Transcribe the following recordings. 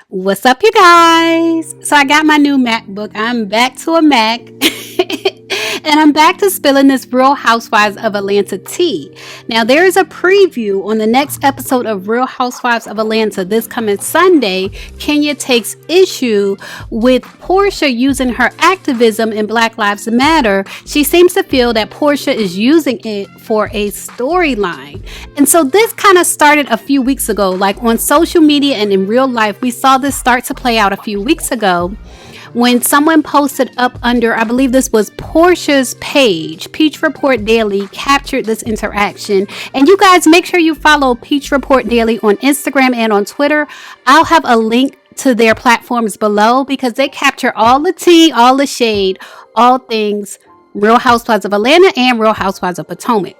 What's up, you guys? So I got my new MacBook. I'm back to a Mac. And I'm back to spilling this Real Housewives of Atlanta tea. Now, there is a preview on the next episode of Real Housewives of Atlanta this coming Sunday. Kenya takes issue with Porsha using her activism in Black Lives Matter. She seems to feel that Porsha is using it for a storyline. And so this kind of started a few weeks ago. Like on social media and in real life, we saw this start to play out a few weeks ago, when someone posted up under, I believe this was Porsha's page, Peach Report Daily, captured this interaction. And you guys, make sure you follow Peach Report Daily on Instagram and on Twitter. I'll have a link to their platforms below because they capture all the tea, all the shade, all things Real Housewives of Atlanta and Real Housewives of Potomac.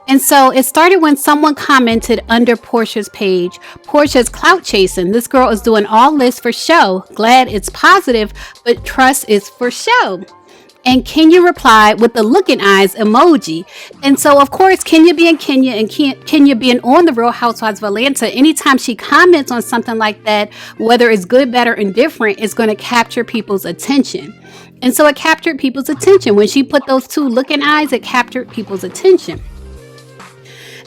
And so it started when someone commented under Porsha's page, Porsha's clout chasing. This girl is doing all this for show. Glad it's positive, but trust is for show. And Kenya replied with the looking eyes emoji. And so, of course, Kenya being Kenya and Kenya being on the Real Housewives of Atlanta, anytime she comments on something like that, whether it's good, bad, or indifferent, it's going to capture people's attention. And so it captured people's attention. When she put those two looking eyes, it captured people's attention.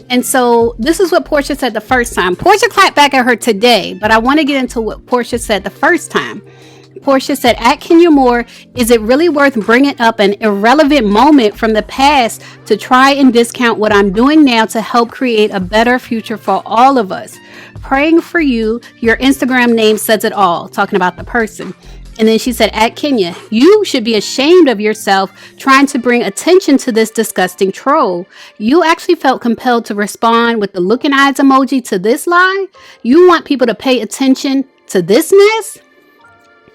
And so this is what Porsha said the first time. Porsha clapped back at her today, but I want to get into what Porsha said the first time. Porsha said, at Kenya Moore, is it really worth bringing up an irrelevant moment from the past to try and discount what I'm doing now to help create a better future for all of us? Praying for you. Your Instagram name says it all. Talking about the person. And then she said, at Kenya, you should be ashamed of yourself trying to bring attention to this disgusting troll. You actually felt compelled to respond with the looking eyes emoji to this lie? You want people to pay attention to this mess?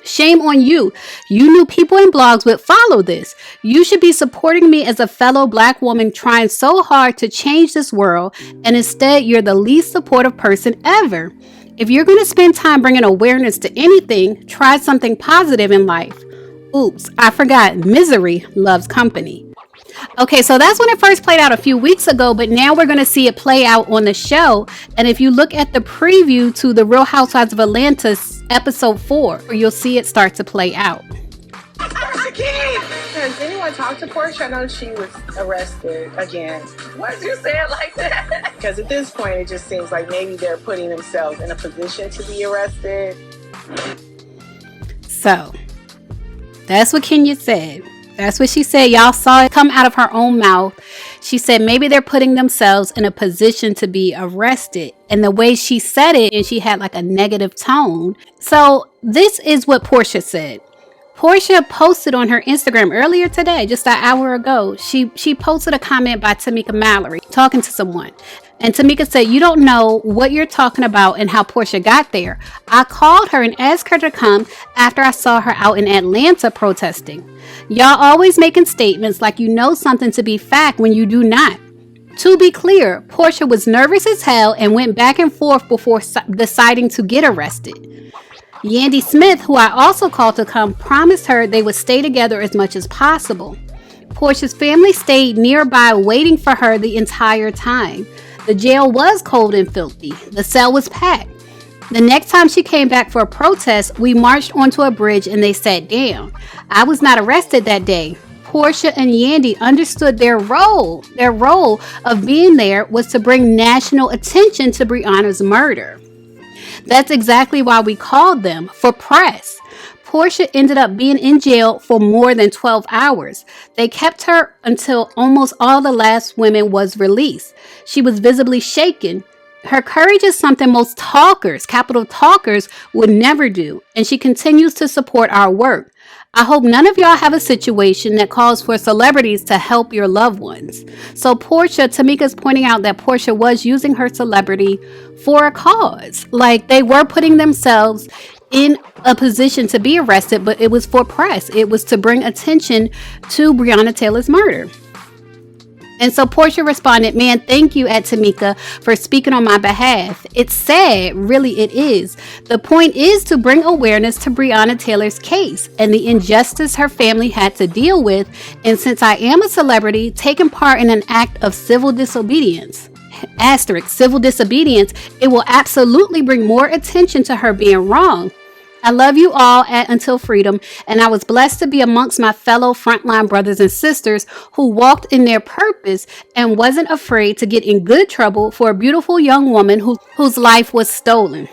Shame on you. You knew people in blogs would follow this. You should be supporting me as a fellow Black woman trying so hard to change this world, and instead you're the least supportive person ever. If you're going to spend time bringing awareness to anything, try something positive in life. Oops, I forgot. Misery loves company. Okay, so that's when it first played out a few weeks ago, but now we're going to see it play out on the show. And if you look at the preview to the Real Housewives of Atlanta episode 4, you'll see it start to play out. Has anyone talked to Porsha? I know she was arrested again. Why did you say it like that? Because at this point, it just seems like maybe they're putting themselves in a position to be arrested. So, that's what Kenya said. That's what she said. Y'all saw it come out of her own mouth. She said maybe they're putting themselves in a position to be arrested. And the way she said it, and she had like a negative tone. So, this is what Porsha said. Porsha posted on her Instagram earlier today, just an hour ago. She posted a comment by Tamika Mallory talking to someone. And Tamika said, you don't know what you're talking about and how Porsha got there. I called her and asked her to come after I saw her out in Atlanta protesting. Y'all always making statements like you know something to be fact when you do not. To be clear, Porsha was nervous as hell and went back and forth before deciding to get arrested. Yandy Smith, who I also called to come, promised her they would stay together as much as possible. Porsha's family stayed nearby waiting for her the entire time. The jail was cold and filthy. The cell was packed. The next time she came back for a protest, we marched onto a bridge and they sat down. I was not arrested that day. Porsha and Yandy understood their role. Their role of being there was to bring national attention to Breonna's murder. That's exactly why we called them, for press. Porsha ended up being in jail for more than 12 hours. They kept her until almost all the last women was released. She was visibly shaken. Her courage is something most talkers, capital talkers, would never do, and she continues to support our work. I hope none of y'all have a situation that calls for celebrities to help your loved ones. So Tamika's pointing out that Porsha was using her celebrity for a cause. Like they were putting themselves in a position to be arrested, but it was for press. It was to bring attention to Breonna Taylor's murder. And so Porsha responded, man, thank you, at Tamika, for speaking on my behalf. It's sad, really it is. The point is to bring awareness to Breonna Taylor's case and the injustice her family had to deal with. And since I am a celebrity, taking part in an act of civil disobedience, civil disobedience, it will absolutely bring more attention to her being wrong. I love you all at Until Freedom, and I was blessed to be amongst my fellow frontline brothers and sisters who walked in their purpose and wasn't afraid to get in good trouble for a beautiful young woman whose life was stolen.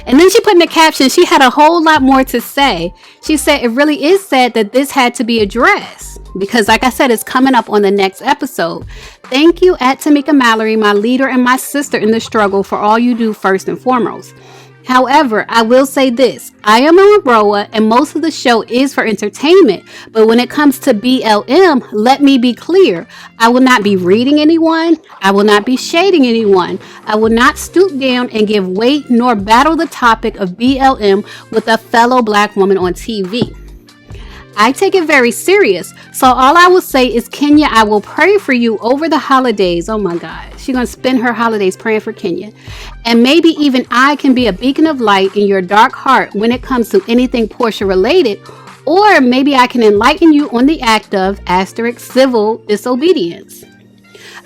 And then she put in the caption, she had a whole lot more to say. She said, it really is sad that this had to be addressed because, like I said, it's coming up on the next episode. Thank you at Tamika Mallory, my leader and my sister in the struggle, for all you do first and foremost. However, I will say this. I am on RHOA and most of the show is for entertainment. But when it comes to BLM, let me be clear. I will not be reading anyone. I will not be shading anyone. I will not stoop down and give weight nor battle the topic of BLM with a fellow black woman on TV. I take it very serious. So all I will say is, Kenya, I will pray for you over the holidays. Oh my God. She's going to spend her holidays praying for Kenya. And maybe even I can be a beacon of light in your dark heart when it comes to anything Porsha related. Or maybe I can enlighten you on the act of * civil disobedience.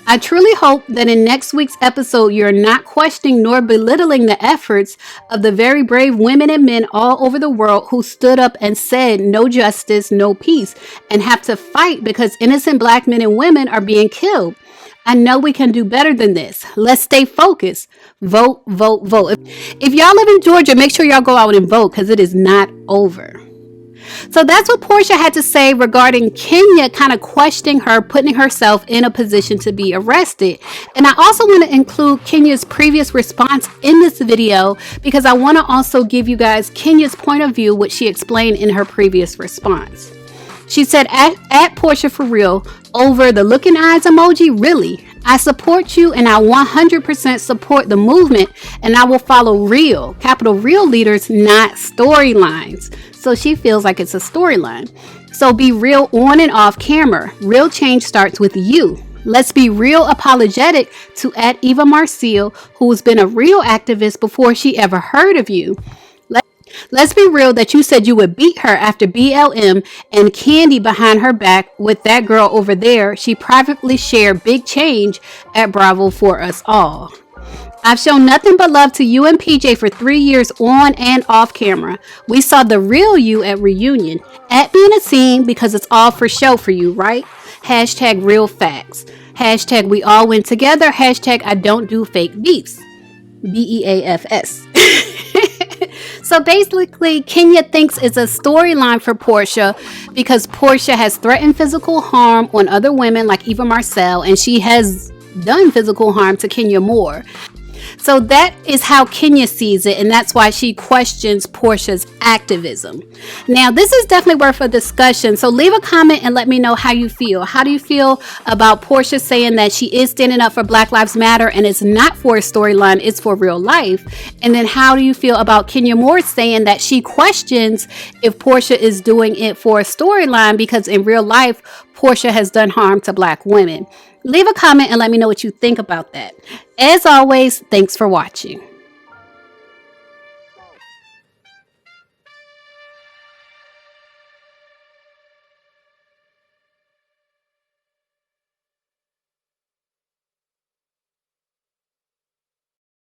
I truly hope that in next week's episode, you're not questioning nor belittling the efforts of the very brave women and men all over the world who stood up and said no justice, no peace, and have to fight because innocent black men and women are being killed. I know we can do better than this. Let's stay focused. Vote, vote, vote. If y'all live in Georgia, make sure y'all go out and vote because it is not over. So that's what Porsha had to say regarding Kenya kind of questioning her, putting herself in a position to be arrested. And I also want to include Kenya's previous response in this video because I want to also give you guys Kenya's point of view, which she explained in her previous response. She said, at Porsha for real, over the looking eyes emoji, really? I support you and I 100% support the movement and I will follow real, capital real leaders, not storylines. So she feels like it's a storyline. So be real on and off camera. Real change starts with you. Let's be real apologetic to @Eva Marcille, who's been a real activist before she ever heard of you. Let's be real that you said you would beat her after BLM and Candy behind her back with that girl over there. She privately shared big change at Bravo for us all. I've shown nothing but love to you and PJ for 3 years on and off camera. We saw the real you at reunion. At being a scene because it's all for show for you, right? # real facts. # we all went together. # I don't do fake beefs. BEAFS. So basically, Kenya thinks it's a storyline for Porsha because Porsha has threatened physical harm on other women like Eva Marcille, and she has done physical harm to Kenya Moore. So that is how Kenya sees it, and that's why she questions Porsha's activism. Now, this is definitely worth a discussion, so leave a comment and let me know how you feel. How do you feel about Porsha saying that she is standing up for Black Lives Matter and it's not for a storyline, it's for real life? And then how do you feel about Kenya Moore saying that she questions if Porsha is doing it for a storyline because in real life, Porsha has done harm to Black women? Leave a comment and let me know what you think about that. As always, thanks for watching.